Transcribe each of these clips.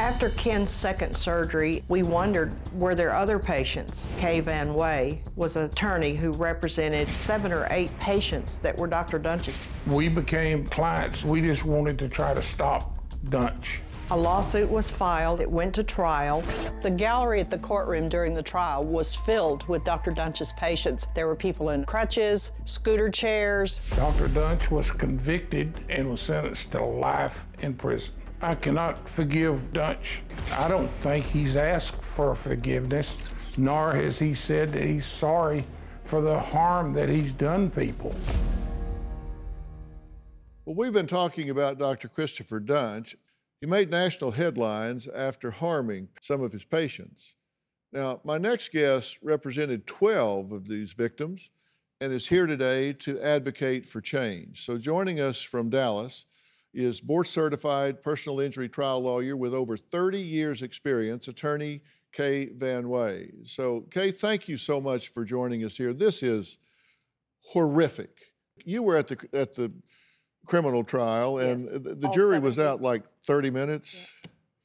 After Ken's second surgery, we wondered, were there other patients? Kay Van Way was an attorney who represented 7 or 8 patients that were Dr. Duntsch's. We became clients. We just wanted to try to stop Duntsch. A lawsuit was filed. It went to trial. The gallery at the courtroom during the trial was filled with Dr. Duntsch's patients. There were people in crutches, scooter chairs. Dr. Duntsch was convicted and was sentenced to life in prison. I cannot forgive Duntsch. I don't think he's asked for forgiveness, nor has he said that he's sorry for the harm that he's done people. Well, we've been talking about Dr. Christopher Duntsch. He made national headlines after harming some of his patients. Now, my next guest represented 12 of these victims and is here today to advocate for change. So joining us from Dallas is board-certified personal injury trial lawyer with over 30 years experience, attorney Kay Van Way. So, Kay, thank you so much for joining us here. This is horrific. You were at the criminal trial, and Yes. the jury was out like 30 minutes?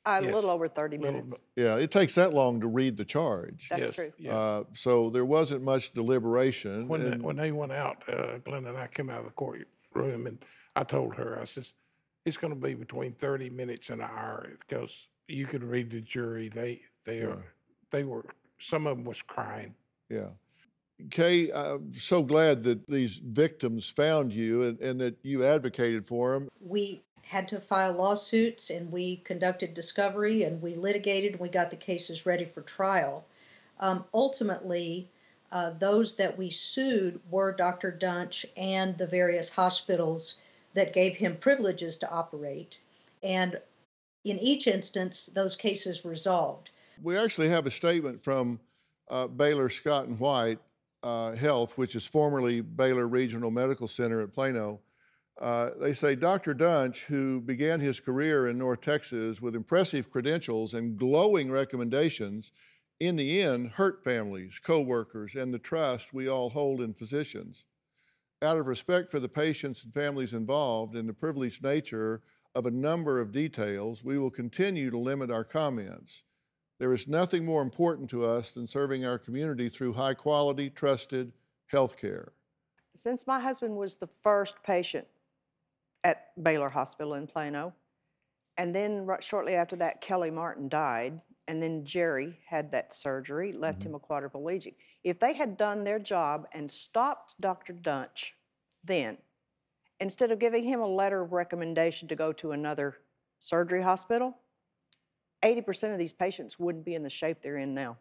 A Yes. little over 30 minutes. Yeah, it takes that long to read the charge. That's true. Yeah. So there wasn't much deliberation. When they went out, Glenda and I came out of the courtroom, and I told her, I says, it's going to be between 30 minutes and an hour, because you could read the jury. They were, some of them was crying. Yeah. Kay, I'm so glad that these victims found you and that you advocated for them. We had to file lawsuits, and we conducted discovery, and we litigated, and we got the cases ready for trial. Ultimately, those that we sued were Dr. Duntsch and the various hospitals that gave him privileges to operate. And in each instance, those cases resolved. We actually have a statement from Baylor Scott and White Health, which is formerly Baylor Regional Medical Center at Plano. They say, Dr. Duntsch, who began his career in North Texas with impressive credentials and glowing recommendations, in the end hurt families, co-workers, and the trust we all hold in physicians. Out of respect for the patients and families involved and the privileged nature of a number of details, we will continue to limit our comments. There is nothing more important to us than serving our community through high-quality, trusted health care. Since my husband was the first patient at Baylor Hospital in Plano, and then shortly after that, Kelly Martin died, and then Jerry had that surgery, left him a quadriplegic. If they had done their job and stopped Dr. Duntsch then, instead of giving him a letter of recommendation to go to another surgery hospital, 80% of these patients wouldn't be in the shape they're in now.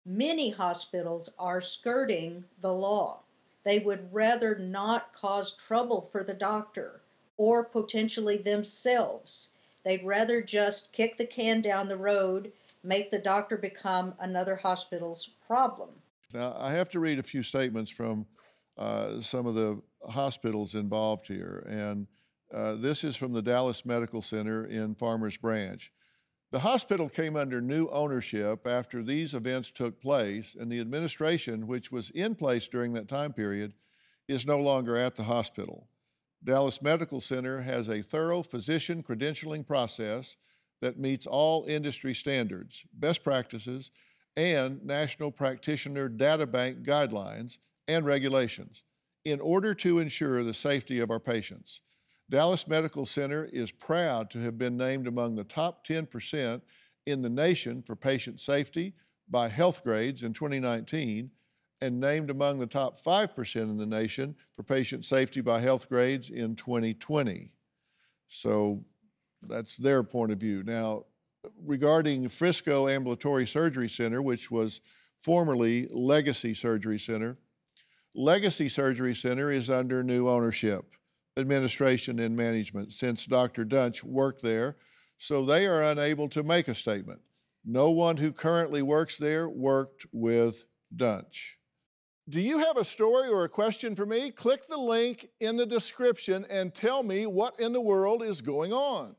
Many hospitals are skirting the law. They would rather not cause trouble for the doctor or potentially themselves. They'd rather just kick the can down the road, make the doctor become another hospital's problem. Now, I have to read a few statements from some of the hospitals involved here, and this is from the Dallas Medical Center in Farmers Branch. The hospital came under new ownership after these events took place, and the administration, which was in place during that time period, is no longer at the hospital. Dallas Medical Center has a thorough physician credentialing process that meets all industry standards, best practices, and National Practitioner Data Bank guidelines and regulations in order to ensure the safety of our patients. Dallas Medical Center is proud to have been named among the top 10% in the nation for patient safety by Healthgrades in 2019, and named among the top 5% in the nation for patient safety by Healthgrades in 2020. So that's their point of view. Now, regarding Frisco Ambulatory Surgery Center, which was formerly Legacy Surgery Center, Legacy Surgery Center is under new ownership, administration, and management since Dr. Duntsch worked there, so they are unable to make a statement. No one who currently works there worked with Duntsch. Do you have a story or a question for me? Click the link in the description and tell me what in the world is going on.